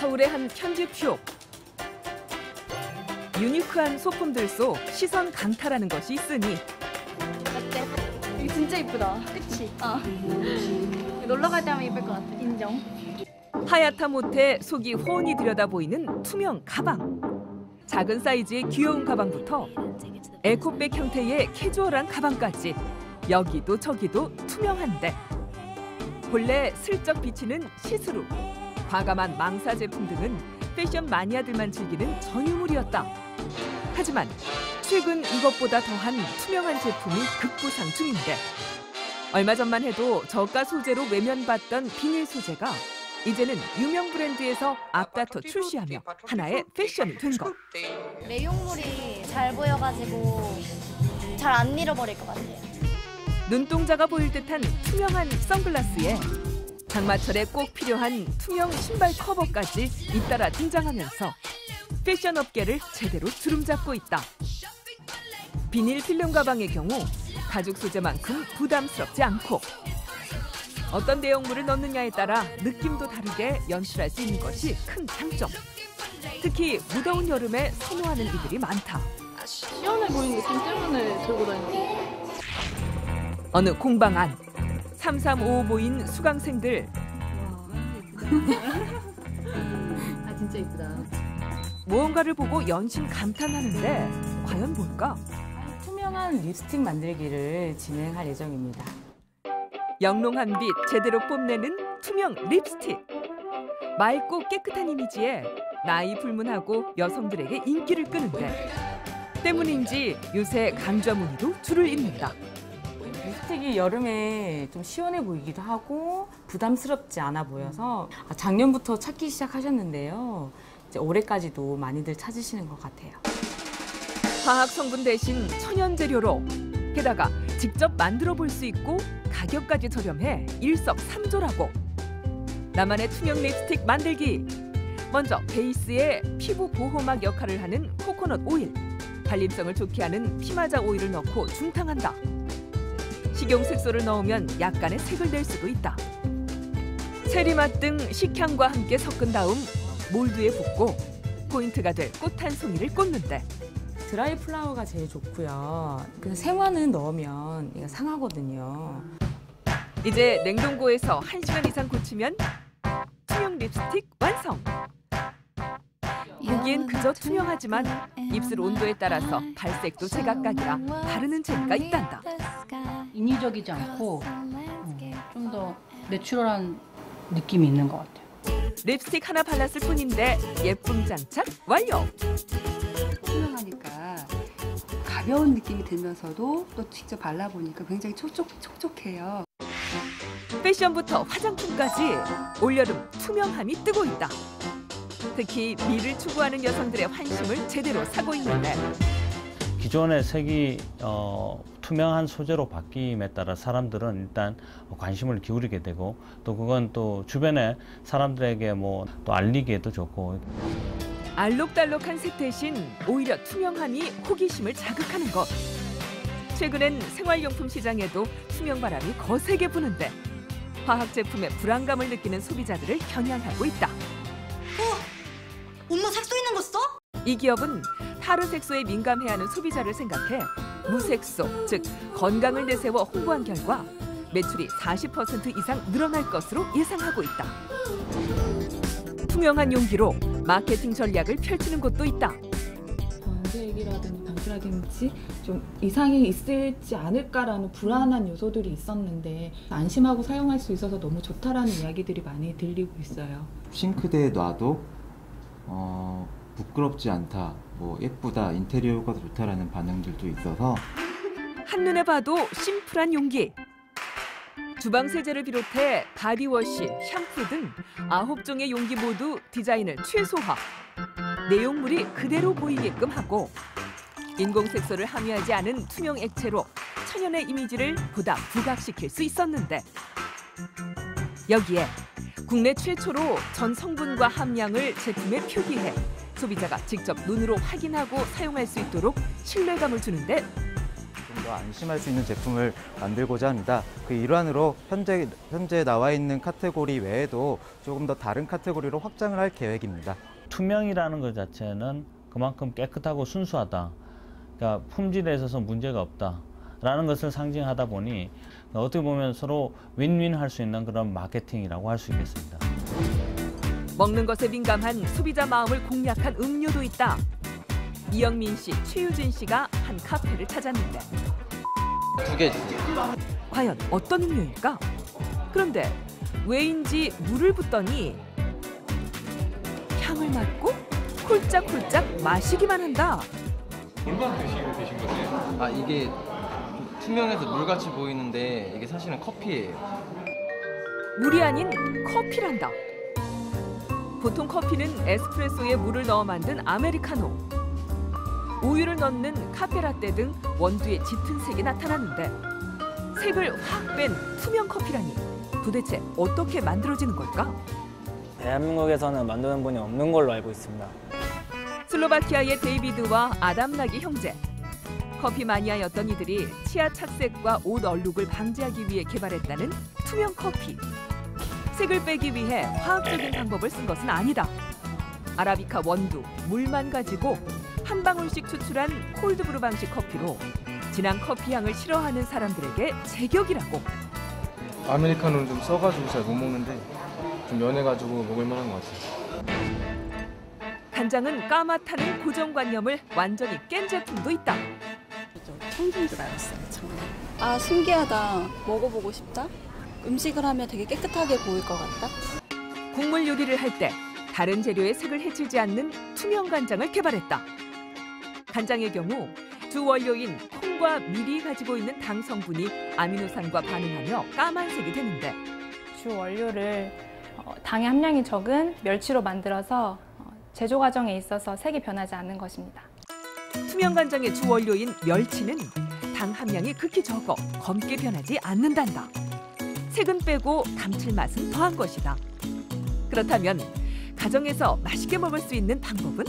서울의 한 편집숍. 유니크한 소품들 속 시선 강탈하는 것이 있으니 어때? 이거 진짜 이쁘다. 그치? 놀러 갈 때 하면 이쁠 것 같아. 인정. 하얗다 못해 속이 훤히 들여다 보이는 투명 가방. 작은 사이즈의 귀여운 가방부터 에코백 형태의 캐주얼한 가방까지 여기도 저기도 투명한데 본래 슬쩍 비치는 시스루, 과감한 망사 제품 등은 패션 마니아들만 즐기는 전유물이었다. 하지만 최근 이것보다 더한 투명한 제품이 급부상 중인데 얼마 전만 해도 저가 소재로 외면받던 비닐 소재가 이제는 유명 브랜드에서 앞다퉈 출시하며 하나의 패션이 된 것. 내용물이 잘 보여가지고 잘 안 잃어버릴 것 같아요. 눈동자가 보일 듯한 투명한 선글라스에 장마철에 꼭 필요한 투명 신발 커버까지 잇따라 등장하면서 패션 업계를 제대로 주름잡고 있다. 비닐 필름 가방의 경우 가죽 소재만큼 부담스럽지 않고 어떤 내용물을 넣느냐에 따라 느낌도 다르게 연출할 수 있는 것이 큰 장점. 특히 무더운 여름에 선호하는 이들이 많다. 시원해 보이는 느낌 때문에 들고 다니는 어느 공방 안 3355 모인 수강생들. 아 진짜 이쁘다. 무언가를 보고 연신 감탄하는데 과연 뭘까? 투명한 립스틱 만들기를 진행할 예정입니다. 영롱한 빛 제대로 뽐내는 투명 립스틱. 맑고 깨끗한 이미지에 나이 불문하고 여성들에게 인기를 끄는데 때문인지 요새 강좌 문의도 줄을 잇는다. 립스틱이 여름에 좀 시원해 보이기도 하고 부담스럽지 않아 보여서 작년부터 찾기 시작하셨는데요. 이제 올해까지도 많이들 찾으시는 것 같아요. 화학 성분 대신 천연 재료로 게다가 직접 만들어 볼 수 있고 가격까지 저렴해 일석삼조라고. 나만의 투명 립스틱 만들기. 먼저 베이스에 피부 보호막 역할을 하는 코코넛 오일, 발림성을 좋게 하는 피마자 오일을 넣고 중탕한다. 식용 색소를 넣으면 약간의 색을 낼 수도 있다. 체리맛 등 식향과 함께 섞은 다음 몰드에 붓고 포인트가 될 꽃 한 송이를 꽂는데 드라이 플라워가 제일 좋고요. 그래서 생화는 넣으면 얘가 상하거든요. 이제 냉동고에서 1시간 이상 고치면 투명 립스틱 완성! 보기엔 그저 투명하지만 입술 온도에 따라서 발색도 제각각이라 바르는 재미가 있단다. 인위적이지 않고 좀 더 내추럴한 느낌이 있는 것 같아요. 립스틱 하나 발랐을 뿐인데 예쁨 장착 완료! 투명하니까 가벼운 느낌이 들면서도 또 직접 발라보니까 굉장히 촉촉해요. 패션부터 화장품까지 올여름 투명함이 뜨고 있다. 특히 미를 추구하는 여성들의 환심을 제대로 사고 있는데 기존의 색이 투명한 소재로 바뀜에 따라 사람들은 일단 관심을 기울이게 되고 또 그건 또 주변에 사람들에게 뭐 또 알리기에도 좋고. 알록달록한 색 대신 오히려 투명함이 호기심을 자극하는 것. 최근엔 생활용품 시장에도 투명 바람이 거세게 부는데 화학 제품의 불안감을 느끼는 소비자들을 겨냥하고 있다. 엄마 색소 있는 거 써? 이 기업은 하루 색소에 민감해하는 소비자를 생각해 무색소, 즉 건강을 내세워 홍보한 결과 매출이 40% 이상 늘어날 것으로 예상하고 있다. 투명한 용기로 마케팅 전략을 펼치는 곳도 있다. 변색이라든지 방수라든지 좀 이상이 있을지 않을까라는 불안한 요소들이 있었는데 안심하고 사용할 수 있어서 너무 좋다라는 이야기들이 많이 들리고 있어요. 싱크대에 놔도 부끄럽지 않다, 뭐 예쁘다, 인테리어 효과가 좋다라는 반응들도 있어서 한눈에 봐도 심플한 용기. 주방 세제를 비롯해 바디워시, 샴푸 등 9종의 용기 모두 디자인을 최소화. 내용물이 그대로 보이게끔 하고 인공 색소를 함유하지 않은 투명 액체로 천연의 이미지를 보다 부각시킬 수 있었는데 여기에 국내 최초로 전 성분과 함량을 제품에 표기해 소비자가 직접 눈으로 확인하고 사용할 수 있도록 신뢰감을 주는데 좀 더 안심할 수 있는 제품을 만들고자 합니다. 그 일환으로 현재 나와 있는 카테고리 외에도 조금 더 다른 카테고리로 확장을 할 계획입니다. 투명이라는 것 자체는 그만큼 깨끗하고 순수하다. 그러니까 품질에 있어서 문제가 없다라는 것을 상징하다 보니 어떻게 보면 서로 윈윈 할 수 있는 그런 마케팅이라고 할 수 있겠습니다. 먹는 것에 민감한 소비자 마음을 공략한 음료도 있다. 이영민 씨, 최유진 씨가 한 카페를 찾았는데 2개 주세요. 과연 어떤 음료일까? 그런데 왜인지 물을 붓더니 향을 맡고 콜짝콜짝 마시기만 한다. 물만 드시고 계신 거세요? 아, 이게 투명해서 물같이 보이는데 이게 사실은 커피예요. 물이 아닌 커피란다. 보통 커피는 에스프레소에 물을 넣어 만든 아메리카노. 우유를 넣는 카페라떼 등 원두의 짙은 색이 나타나는데 색을 확 뺀 투명 커피라니 도대체 어떻게 만들어지는 걸까? 대한민국에서는 만드는 분이 없는 걸로 알고 있습니다. 슬로바키아의 데이비드와 아담락이 형제. 커피 마니아였던 이들이 치아 착색과 옷 얼룩을 방지하기 위해 개발했다는 투명 커피. 색을 빼기 위해 화학적인 방법을 쓴 것은 아니다. 아라비카 원두, 물만 가지고 한 방울씩 추출한 콜드브루 방식 커피로 진한 커피 향을 싫어하는 사람들에게 제격이라고. 아메리카노는 좀 써가지고 잘 못 먹는데 좀 연해가지고 먹을 만한 것 같아요. 간장은 까맣다는 고정관념을 완전히 깬 제품도 있다. 청주인 줄 알았어요, 정말. 아, 신기하다. 먹어보고 싶다. 음식을 하면 되게 깨끗하게 보일 것 같다. 국물 요리를 할 때 다른 재료의 색을 해치지 않는 투명 간장을 개발했다. 간장의 경우 주 원료인 콩과 밀이 가지고 있는 당 성분이 아미노산과 반응하며 까만색이 되는데 주 원료를 당의 함량이 적은 멸치로 만들어서 제조 과정에 있어서 색이 변하지 않는 것입니다. 투명 간장의 주 원료인 멸치는 당 함량이 극히 적어 검게 변하지 않는단다. 색은 빼고 감칠맛은 더한 것이다. 그렇다면 가정에서 맛있게 먹을 수 있는 방법은?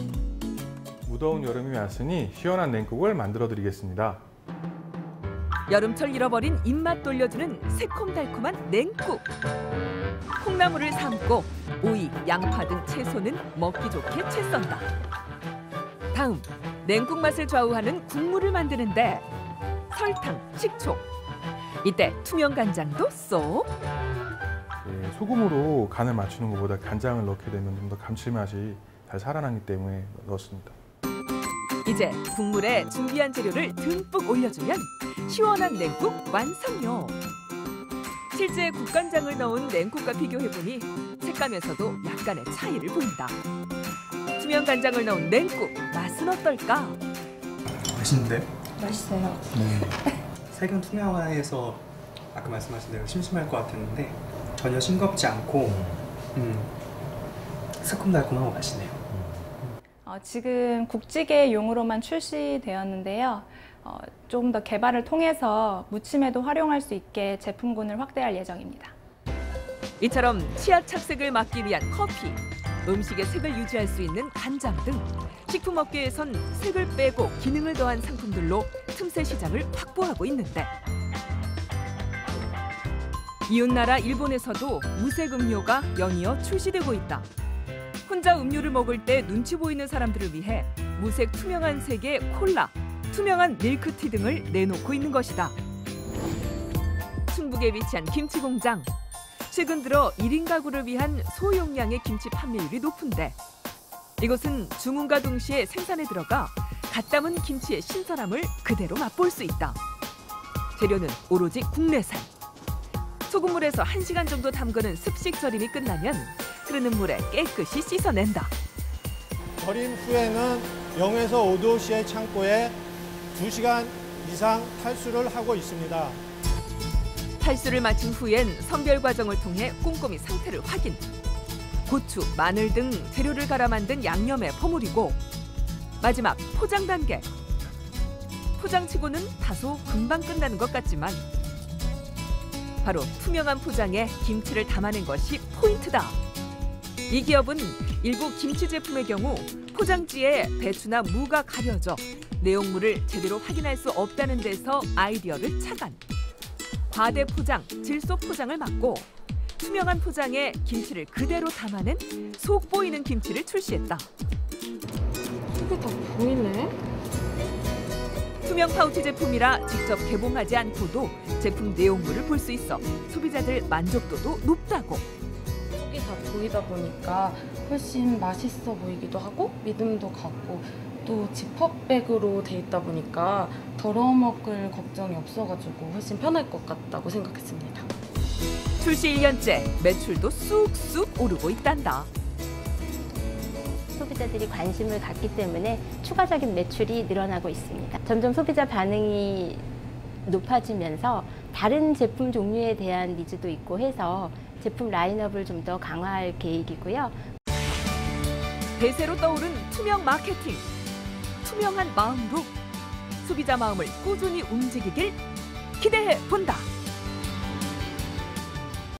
무더운 여름이 왔으니 시원한 냉국을 만들어 드리겠습니다. 여름철 잃어버린 입맛 돌려주는 새콤달콤한 냉국. 콩나물을 삶고 오이, 양파 등 채소는 먹기 좋게 채 썬다. 다음, 냉국 맛을 좌우하는 국물을 만드는데 설탕, 식초. 이때 투명 간장도 쏙. 소금으로 간을 맞추는 것보다 간장을 넣게 되면 좀 더 감칠맛이 잘 살아나기 때문에 넣었습니다. 이제 국물에 준비한 재료를 듬뿍 올려주면 시원한 냉국 완성요. 실제 국간장을 넣은 냉국과 비교해보니 색감에서도 약간의 차이를 보인다. 투명 간장을 넣은 냉국, 맛은 어떨까? 맛있는데? 맛있어요. 색은 투명해서 아까 말씀하신 대로 심심할 것 같았는데 전혀 싱겁지 않고 새콤달콤하고 맛있네요. 지금 국찌개용으로만 출시되었는데요. 좀 더 개발을 통해서 무침에도 활용할 수 있게 제품군을 확대할 예정입니다. 이처럼 치아 착색을 막기 위한 커피, 음식의 색을 유지할 수 있는 간장 등 식품업계에선 색을 빼고 기능을 더한 상품들로 틈새 시장을 확보하고 있는데 이웃나라 일본에서도 무색 음료가 연이어 출시되고 있다. 혼자 음료를 먹을 때 눈치 보이는 사람들을 위해 무색 투명한 색의 콜라, 투명한 밀크티 등을 내놓고 있는 것이다. 충북에 위치한 김치 공장. 최근 들어 1인 가구를 위한 소용량의 김치 판매율이 높은데 이곳은 주문과 동시에 생산에 들어가 갓 담은 김치의 신선함을 그대로 맛볼 수 있다. 재료는 오로지 국내산. 소금물에서 1시간 정도 담그는 습식 절임이 끝나면 흐르는 물에 깨끗이 씻어낸다. 절임 후에는 0에서 5도씨의 창고에 2시간 이상 탈수를 하고 있습니다. 탈수를 마친 후엔 선별 과정을 통해 꼼꼼히 상태를 확인. 고추, 마늘 등 재료를 갈아 만든 양념에 버무리고 마지막 포장 단계. 포장치고는 다소 금방 끝나는 것 같지만 바로 투명한 포장에 김치를 담아낸 것이 포인트다. 이 기업은 일부 김치 제품의 경우 포장지에 배추나 무가 가려져 내용물을 제대로 확인할 수 없다는 데서 아이디어를 착안. 과대 포장, 질소 포장을 막고 투명한 포장에 김치를 그대로 담아낸 속 보이는 김치를 출시했다. 속이 다 보이네. 투명 파우치 제품이라 직접 개봉하지 않고도 제품 내용물을 볼 수 있어 소비자들 만족도도 높다고. 속이 다 보이다 보니까 훨씬 맛있어 보이기도 하고 믿음도 가고 또 지퍼백으로 돼 있다 보니까 덜어먹을 걱정이 없어가지고 훨씬 편할 것 같다고 생각했습니다. 출시 1년째 매출도 쑥쑥 오르고 있단다. 소비자들이 관심을 갖기 때문에 추가적인 매출이 늘어나고 있습니다. 점점 소비자 반응이 높아지면서 다른 제품 종류에 대한 니즈도 있고 해서 제품 라인업을 좀 더 강화할 계획이고요. 대세로 떠오른 투명 마케팅. 투명한 마음으로 소비자 마음을 꾸준히 움직이길 기대해 본다.